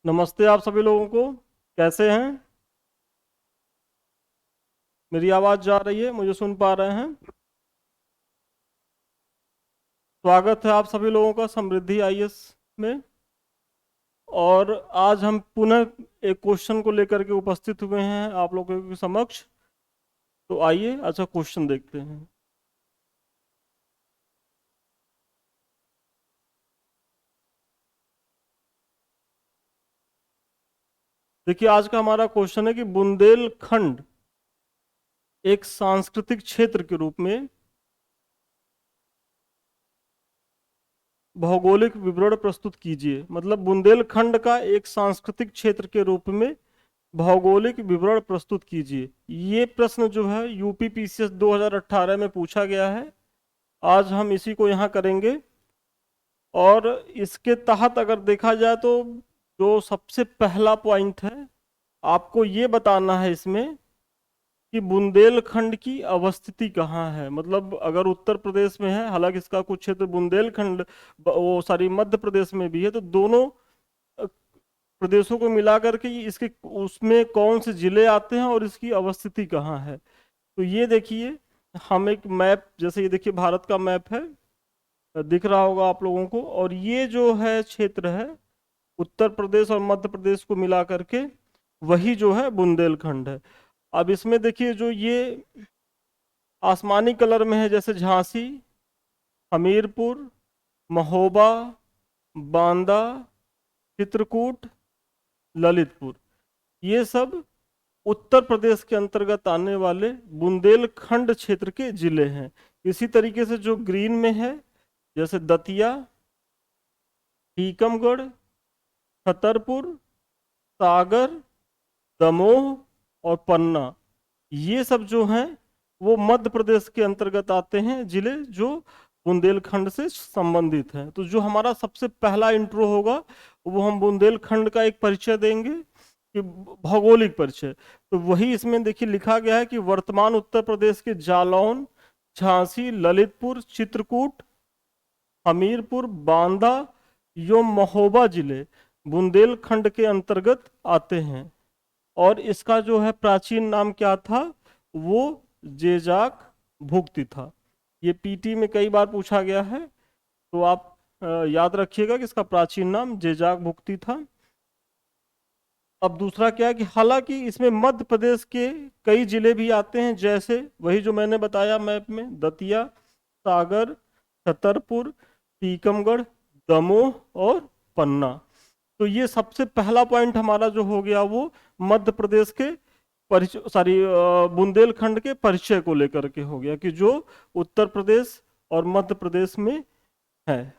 नमस्ते आप सभी लोगों को। कैसे हैं? मेरी आवाज़ जा रही है? मुझे सुन पा रहे हैं? स्वागत है आप सभी लोगों का समृद्धि आईएएस में। और आज हम पुनः एक क्वेश्चन को लेकर के उपस्थित हुए हैं आप लोगों के समक्ष। तो आइए अच्छा क्वेश्चन देखते हैं। देखिए आज का हमारा क्वेश्चन है कि बुंदेलखंड एक सांस्कृतिक क्षेत्र के रूप में भौगोलिक विवरण प्रस्तुत कीजिए। मतलब बुंदेलखंड का एक सांस्कृतिक क्षेत्र के रूप में भौगोलिक विवरण प्रस्तुत कीजिए। ये प्रश्न जो है यूपी पीसीएस 2018 में पूछा गया है। आज हम इसी को यहाँ करेंगे। और इसके तहत अगर देखा जाए तो जो सबसे पहला पॉइंट है, आपको ये बताना है इसमें कि बुंदेलखंड की अवस्थिति कहाँ है। मतलब अगर उत्तर प्रदेश में है, हालांकि इसका कुछ क्षेत्र बुंदेलखंड वो सॉरी मध्य प्रदेश में भी है, तो दोनों प्रदेशों को मिला करके इसके उसमें कौन से जिले आते हैं और इसकी अवस्थिति कहाँ है। तो ये देखिए, हम एक मैप, जैसे ये देखिए भारत का मैप है, दिख रहा होगा आप लोगों को। और ये जो है क्षेत्र है उत्तर प्रदेश और मध्य प्रदेश को मिला करके, वही जो है बुंदेलखंड है। अब इसमें देखिए जो ये आसमानी कलर में है, जैसे झांसी, हमीरपुर, महोबा, बांदा, चित्रकूट, ललितपुर, ये सब उत्तर प्रदेश के अंतर्गत आने वाले बुंदेलखंड क्षेत्र के जिले हैं। इसी तरीके से जो ग्रीन में है, जैसे दतिया, टीकमगढ़, छतरपुर, सागर, दमोह और पन्ना, ये सब जो हैं वो मध्य प्रदेश के अंतर्गत आते हैं, जिले जो बुंदेलखंड से संबंधित हैं। तो जो हमारा सबसे पहला इंट्रो होगा वो हम बुंदेलखंड का एक परिचय देंगे, कि भौगोलिक परिचय। तो वही इसमें देखिए लिखा गया है कि वर्तमान उत्तर प्रदेश के जालौन, झांसी, ललितपुर, चित्रकूट, हमीरपुर, बांदा एवं महोबा जिले बुंदेलखंड के अंतर्गत आते हैं। और इसका जो है प्राचीन नाम क्या था, वो जेजाक भुक्ति था। ये पीटी में कई बार पूछा गया है, तो आप याद रखिएगा कि इसका प्राचीन नाम जेजाक भुक्ति था। अब दूसरा क्या है कि हालांकि इसमें मध्य प्रदेश के कई जिले भी आते हैं, जैसे वही जो मैंने बताया मैप में, दतिया, सागर, छतरपुर, टीकमगढ़, दमोह और पन्ना। तो ये सबसे पहला पॉइंट हमारा जो हो गया वो मध्य प्रदेश के परिचय, सॉरी बुंदेलखंड के परिचय को लेकर के हो गया, कि जो उत्तर प्रदेश और मध्य प्रदेश में है।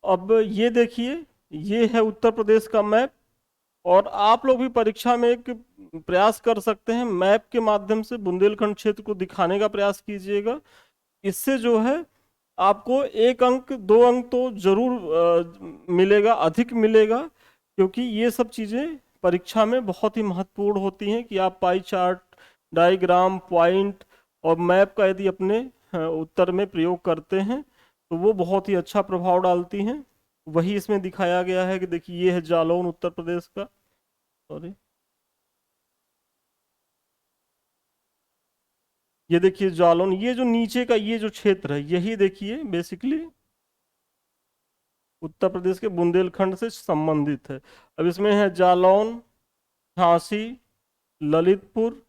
अब ये देखिए, ये है उत्तर प्रदेश का मैप। और आप लोग भी परीक्षा में एक प्रयास कर सकते हैं, मैप के माध्यम से बुंदेलखंड क्षेत्र को दिखाने का प्रयास कीजिएगा। इससे जो है आपको एक अंक दो अंक तो जरूर मिलेगा, अधिक मिलेगा। क्योंकि ये सब चीज़ें परीक्षा में बहुत ही महत्वपूर्ण होती हैं, कि आप पाई चार्ट, डायग्राम, पॉइंट और मैप का यदि अपने उत्तर में प्रयोग करते हैं तो वो बहुत ही अच्छा प्रभाव डालती हैं। वही इसमें दिखाया गया है कि देखिए ये है जालौन उत्तर प्रदेश का। सॉरी, ये देखिए जालौन, ये जो नीचे का ये जो क्षेत्र है, यही देखिए बेसिकली उत्तर प्रदेश के बुंदेलखंड से संबंधित है। अब इसमें है जालौन, झांसी, ललितपुर,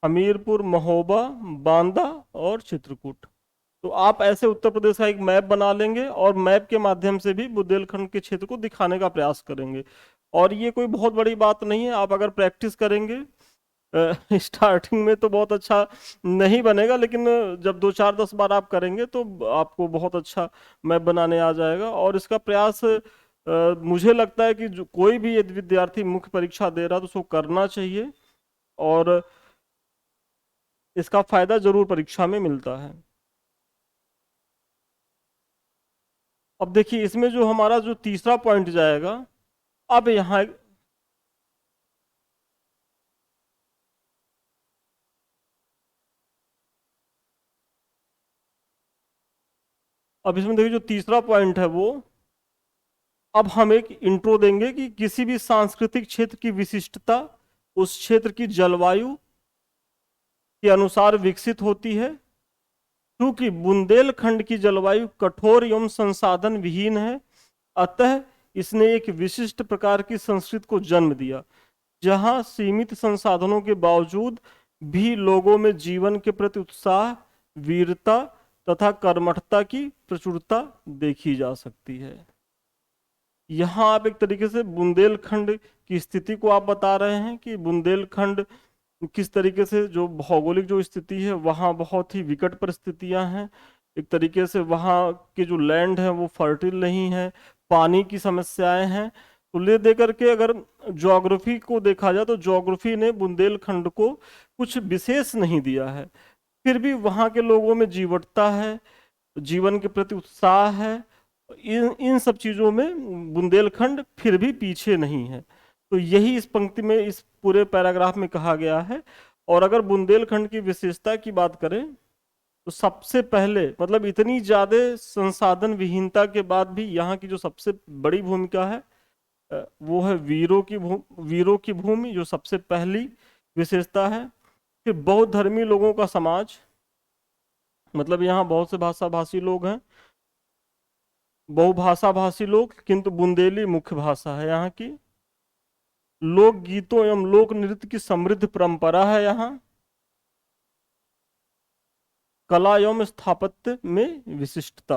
हमीरपुर, महोबा, बांदा और चित्रकूट। तो आप ऐसे उत्तर प्रदेश का एक मैप बना लेंगे और मैप के माध्यम से भी बुंदेलखंड के क्षेत्र को दिखाने का प्रयास करेंगे। और ये कोई बहुत बड़ी बात नहीं है, आप अगर प्रैक्टिस करेंगे स्टार्टिंग में तो बहुत अच्छा नहीं बनेगा, लेकिन जब दो चार दस बार आप करेंगे तो आपको बहुत अच्छा मैप बनाने आ जाएगा। और इसका प्रयास मुझे लगता है कि जो कोई भी यदि विद्यार्थी मुख्य परीक्षा दे रहा है तो उसको करना चाहिए। और इसका फायदा जरूर परीक्षा में मिलता है। अब देखिए इसमें जो हमारा जो तीसरा पॉइंट जाएगा, अब यहाँ अब इसमें देखिए जो तीसरा पॉइंट है वो, अब हम एक इंट्रो देंगे कि किसी भी सांस्कृतिक क्षेत्र की विशिष्टता उस क्षेत्र की जलवायु के अनुसार विकसित होती है। क्योंकि बुंदेलखंड की जलवायु कठोर एवं संसाधन विहीन है, अतः इसने एक विशिष्ट प्रकार की संस्कृति को जन्म दिया, जहां सीमित संसाधनों के बावजूद भी लोगों में जीवन के प्रति उत्साह, वीरता तथा कर्मठता की प्रचुरता देखी जा सकती है। यहाँ आप एक तरीके से बुंदेलखंड की स्थिति को आप बता रहे हैं कि बुंदेलखंड किस तरीके से जो भौगोलिक जो स्थिति है वहाँ बहुत ही विकट परिस्थितियां हैं। एक तरीके से वहाँ के जो लैंड है वो फर्टिल नहीं है, पानी की समस्याएं हैं। तो ले दे करके अगर ज्योग्राफी को देखा जाए तो ज्योग्राफी ने बुंदेलखंड को कुछ विशेष नहीं दिया है, फिर भी वहाँ के लोगों में जीवटता है, जीवन के प्रति उत्साह है। इन इन सब चीजों में बुंदेलखंड फिर भी पीछे नहीं है। तो यही इस पंक्ति में, इस पूरे पैराग्राफ में कहा गया है। और अगर बुंदेलखंड की विशेषता की बात करें तो सबसे पहले मतलब इतनी ज्यादा संसाधन विहीनता के बाद भी यहाँ की जो सबसे बड़ी भूमिका है वो है वीरों की भूमि, जो सबसे पहली विशेषता है। फिर बहुत धर्मी लोगों का समाज, मतलब यहाँ बहुत से भाषा भाषी लोग हैं, बहुभाषा भाषी लोग, किंतु बुंदेली मुख्य भाषा है यहाँ की। लोक गीतों एवं लोक नृत्य की समृद्ध परंपरा है यहाँ। कला एवं स्थापत्य में विशिष्टता।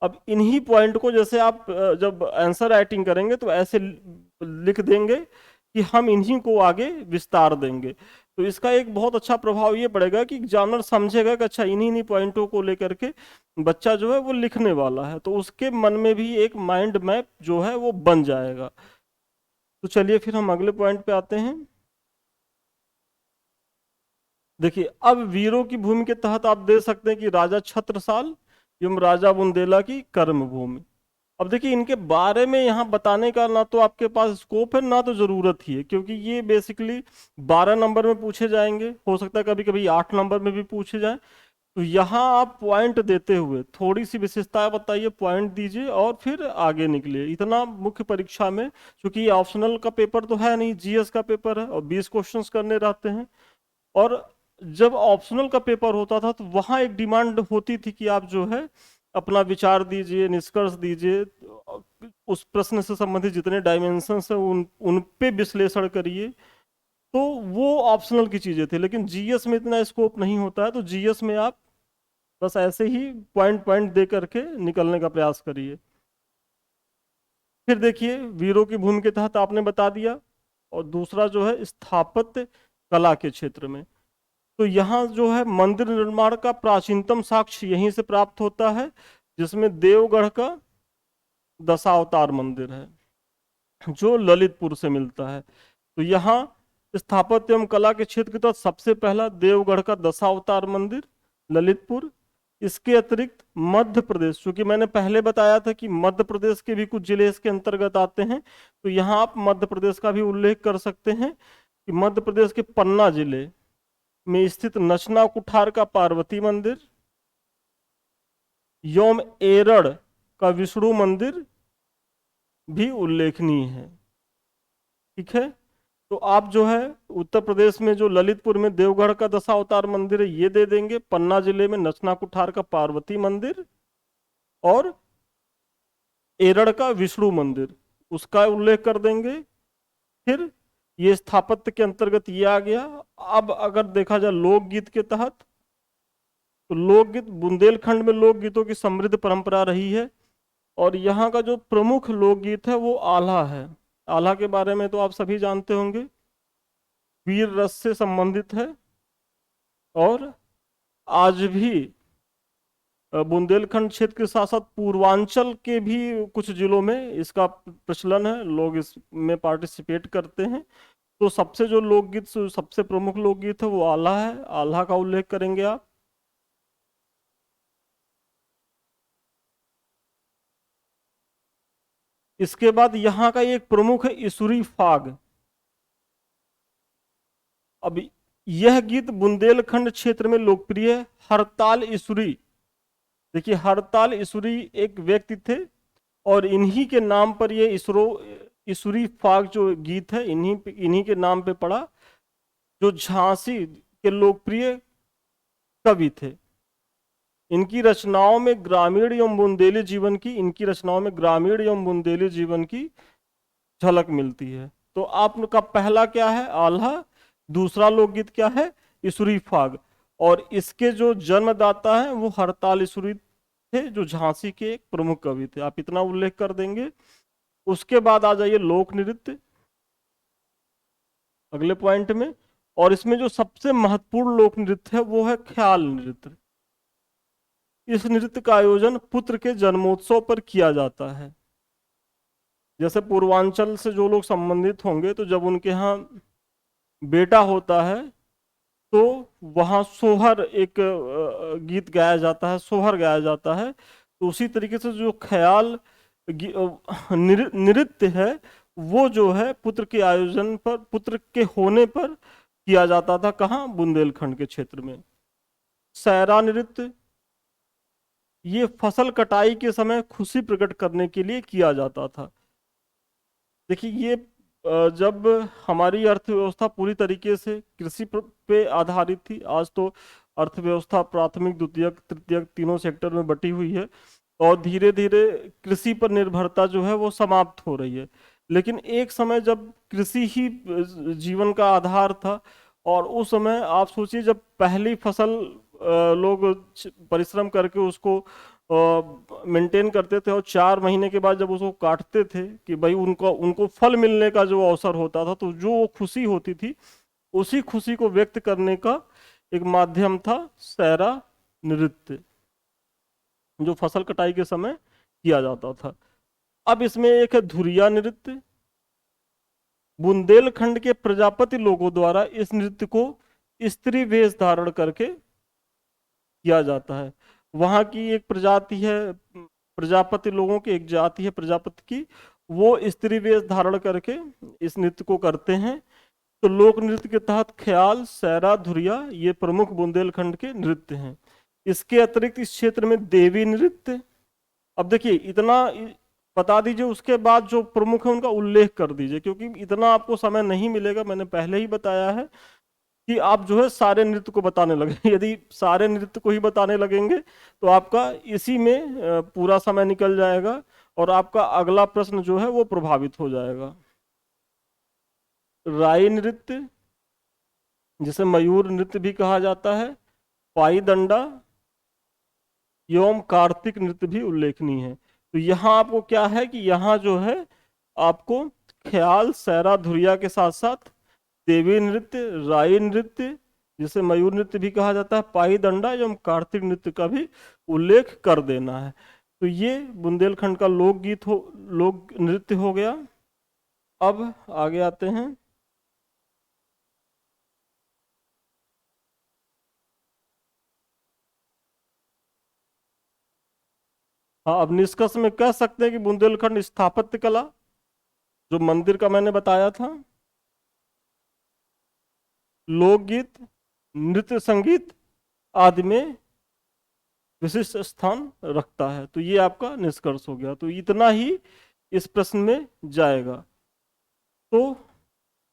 अब इन्हीं पॉइंट को जैसे आप जब आंसर राइटिंग करेंगे तो ऐसे लिख देंगे कि हम इन्हीं को आगे विस्तार देंगे। तो इसका एक बहुत अच्छा प्रभाव ये पड़ेगा कि एग्जामिनर समझेगा कि अच्छा इन्हीं इन्हीं पॉइंटों को लेकर के बच्चा जो है वो लिखने वाला है, तो उसके मन में भी एक माइंड मैप जो है वो बन जाएगा। तो चलिए फिर हम अगले पॉइंट पे आते हैं। देखिए अब वीरों की भूमि के तहत आप दे सकते हैं कि राजा छत्रसाल एवं राजा बुंदेला की कर्म भूमि। अब देखिए इनके बारे में यहाँ बताने का ना तो आपके पास स्कोप है ना तो जरूरत ही है, क्योंकि ये बेसिकली 12 नंबर में पूछे जाएंगे, हो सकता है कभी कभी 8 नंबर में भी पूछे जाए। तो यहाँ आप पॉइंट देते हुए थोड़ी सी विशेषताएं बताइए, पॉइंट दीजिए और फिर आगे निकलिए। इतना मुख्य परीक्षा में, क्योंकि ये ऑप्शनल का पेपर तो है नहीं, जीएस का पेपर है और 20 क्वेश्चंस करने रहते हैं। और जब ऑप्शनल का पेपर होता था तो वहां एक डिमांड होती थी कि आप जो है अपना विचार दीजिए, निष्कर्ष दीजिए, उस प्रश्न से संबंधित जितने डायमेंशंस हैं उन पे विश्लेषण करिए। तो वो ऑप्शनल की चीजें थी, लेकिन जीएस में इतना स्कोप नहीं होता है। तो जीएस में आप बस ऐसे ही पॉइंट पॉइंट दे करके निकलने का प्रयास करिए। फिर देखिए वीरों की भूमि के तहत आपने बता दिया। और दूसरा जो है स्थापत्य कला के क्षेत्र में, तो यहाँ जो है मंदिर निर्माण का प्राचीनतम साक्ष्य यहीं से प्राप्त होता है, जिसमें देवगढ़ का दशावतार मंदिर है जो ललितपुर से मिलता है। तो यहाँ स्थापत्य एवं कला के क्षेत्र के तहत सबसे पहला देवगढ़ का दशावतार मंदिर ललितपुर। इसके अतिरिक्त मध्य प्रदेश, क्योंकि मैंने पहले बताया था कि मध्य प्रदेश के भी कुछ जिले इसके अंतर्गत आते हैं, तो यहाँ आप मध्य प्रदेश का भी उल्लेख कर सकते हैं कि मध्य प्रदेश के पन्ना जिले में स्थित नचना कुठार का पार्वती मंदिर एवं एरड़ का विष्णु मंदिर भी उल्लेखनीय है। ठीक है, तो आप जो है उत्तर प्रदेश में जो ललितपुर में देवगढ़ का दशावतार मंदिर है ये दे देंगे, पन्ना जिले में नचना कुठार का पार्वती मंदिर और एरड़ का विष्णु मंदिर उसका उल्लेख कर देंगे। फिर ये स्थापत्य के अंतर्गत ये आ गया। अब अगर देखा जाए लोकगीत के तहत, तो लोकगीत बुंदेलखंड में लोकगीतों की समृद्ध परंपरा रही है। और यहाँ का जो प्रमुख लोकगीत है वो आल्हा है। आल्हा के बारे में तो आप सभी जानते होंगे, वीर रस से संबंधित है। और आज भी बुंदेलखंड क्षेत्र के साथ साथ पूर्वांचल के भी कुछ जिलों में इसका प्रचलन है, लोग इसमें पार्टिसिपेट करते हैं। तो सबसे जो लोकगीत, सबसे प्रमुख लोकगीत है वो आल्हा है, आल्हा का उल्लेख करेंगे आप। इसके बाद यहाँ का एक प्रमुख है इसुरी फाग। अब यह गीत बुंदेलखंड क्षेत्र में लोकप्रिय है। हरताल इसुरी देखिए हरताल ईसुरी एक व्यक्ति थे और इन्हीं के नाम पर ये इसरो ईसुरी फाग जो गीत है इन्हीं के नाम पे पड़ा, जो झांसी के लोकप्रिय कवि थे। इनकी रचनाओं में ग्रामीण एवं बुंदेली जीवन की झलक मिलती है। तो आपका पहला क्या है, आल्हा। दूसरा लोकगीत क्या है, ईसुरी फाग। और इसके जो जन्मदाता हैं वो हरताल ईसुरी थे, जो झांसी के एक प्रमुख कवि थे। आप इतना उल्लेख कर देंगे। उसके बाद आ जाइए लोक नृत्य, अगले पॉइंट में। और इसमें जो सबसे महत्वपूर्ण लोक नृत्य है वो है ख्याल नृत्य। इस नृत्य का आयोजन पुत्र के जन्मोत्सव पर किया जाता है। जैसे पूर्वांचल से जो लोग संबंधित होंगे, तो जब उनके यहाँ बेटा होता है तो वहाँ सोहर एक गीत गाया जाता है, सोहर गाया जाता है। तो उसी तरीके से जो ख्याल नृत्य है वो जो है पुत्र के आयोजन पर, पुत्र के होने पर किया जाता था। कहाँ, बुंदेलखंड के क्षेत्र में। सैरा नृत्य, ये फसल कटाई के समय खुशी प्रकट करने के लिए किया जाता था। देखिए ये जब हमारी अर्थव्यवस्था पूरी तरीके से कृषि पे आधारित थी, आज तो अर्थव्यवस्था प्राथमिक द्वितीयक तृतीयक तीनों सेक्टर में बटी हुई है और धीरे धीरे कृषि पर निर्भरता जो है वो समाप्त हो रही है। लेकिन एक समय जब कृषि ही जीवन का आधार था, और उस समय आप सोचिए जब पहली फसल लोग परिश्रम करके उसको मेंटेन करते थे और 4 महीने के बाद जब उसको काटते थे कि भाई उनको उनको फल मिलने का जो अवसर होता था, तो जो वो खुशी होती थी, उसी खुशी को व्यक्त करने का एक माध्यम था सैरा नृत्य, जो फसल कटाई के समय किया जाता था। अब इसमें एक है धुरिया नृत्य। बुंदेलखंड के प्रजापति लोगों द्वारा इस नृत्य को स्त्री वेश धारण करके किया जाता है। वहाँ की एक प्रजाति है, प्रजापति लोगों की एक जाति है प्रजापति की, वो स्त्री वेश धारण करके इस नृत्य को करते हैं। तो लोक नृत्य के तहत ख्याल, सैरा, धुरिया ये प्रमुख बुंदेलखंड के नृत्य हैं। इसके अतिरिक्त इस क्षेत्र में देवी नृत्य। अब देखिए इतना बता दीजिए, उसके बाद जो प्रमुख है उनका उल्लेख कर दीजिए, क्योंकि इतना आपको समय नहीं मिलेगा। मैंने पहले ही बताया है कि आप जो है सारे नृत्य को बताने लगे यदि सारे नृत्य को ही बताने लगेंगे तो आपका इसी में पूरा समय निकल जाएगा और आपका अगला प्रश्न जो है वो प्रभावित हो जाएगा। राई नृत्य, जिसे मयूर नृत्य भी कहा जाता है, पाई दंडा एवं कार्तिक नृत्य भी उल्लेखनीय है। तो यहाँ आपको क्या है कि यहाँ जो है आपको ख्याल, सैरा, धुरिया के साथ साथ देवी नृत्य, राई नृत्य जिसे मयूर नृत्य भी कहा जाता है, पाई दंडा एवं कार्तिक नृत्य का भी उल्लेख कर देना है। तो ये बुंदेलखंड का लोकगीत हो, लोक नृत्य हो गया। अब आगे आते हैं। हाँ, अब निष्कर्ष में कह सकते हैं कि बुंदेलखंड स्थापत्य कला, जो मंदिर का मैंने बताया था, लोकगीत, नृत्य संगीत आदि में विशिष्ट स्थान रखता है। तो ये आपका निष्कर्ष हो गया। तो इतना ही इस प्रश्न में जाएगा। तो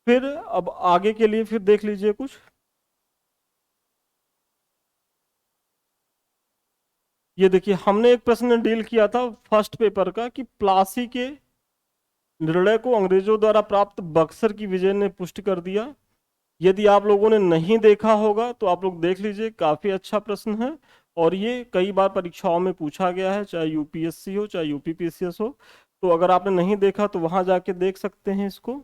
फिर अब आगे के लिए फिर देख लीजिए कुछ। ये देखिए हमने एक प्रश्न डील किया था फर्स्ट पेपर का कि प्लासी के निर्णय को अंग्रेजों द्वारा प्राप्त बक्सर की विजय ने पुष्ट कर दिया। यदि आप लोगों ने नहीं देखा होगा तो आप लोग देख लीजिए, काफी अच्छा प्रश्न है और ये कई बार परीक्षाओं में पूछा गया है, चाहे यूपीएससी हो चाहे यूपीपीसीएस हो। तो अगर आपने नहीं देखा तो वहां जाके देख सकते हैं इसको।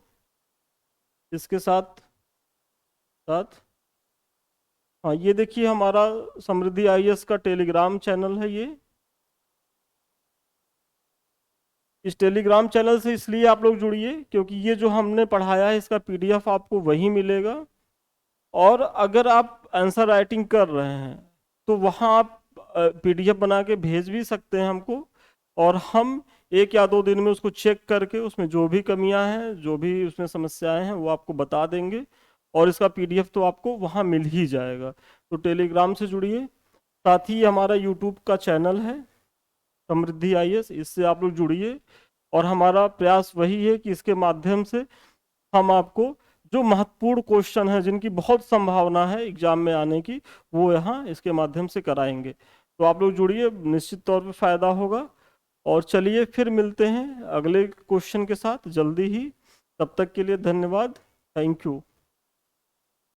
इसके साथ साथ हाँ, ये देखिए हमारा समृद्धि आईएएस का टेलीग्राम चैनल है। ये इस टेलीग्राम चैनल से इसलिए आप लोग जुड़िए क्योंकि ये जो हमने पढ़ाया है इसका पीडीएफ आपको वहीं मिलेगा। और अगर आप आंसर राइटिंग कर रहे हैं तो वहाँ आप पीडीएफ बना के भेज भी सकते हैं हमको, और हम 1 या 2 दिन में उसको चेक करके उसमें जो भी कमियां हैं, जो भी उसमें समस्याएं हैं, वो आपको बता देंगे। और इसका पीडीएफ तो आपको वहाँ मिल ही जाएगा। तो टेलीग्राम से जुड़िए। साथ ही हमारा यूट्यूब का चैनल है समृद्धि आईएएस, इससे आप लोग जुड़िए। और हमारा प्रयास वही है कि इसके माध्यम से हम आपको जो महत्वपूर्ण क्वेश्चन है जिनकी बहुत संभावना है एग्जाम में आने की, वो यहाँ इसके माध्यम से कराएंगे। तो आप लोग जुड़िए, निश्चित तौर पे फायदा होगा। और चलिए फिर मिलते हैं अगले क्वेश्चन के साथ जल्दी ही। तब तक के लिए धन्यवाद। Thank you.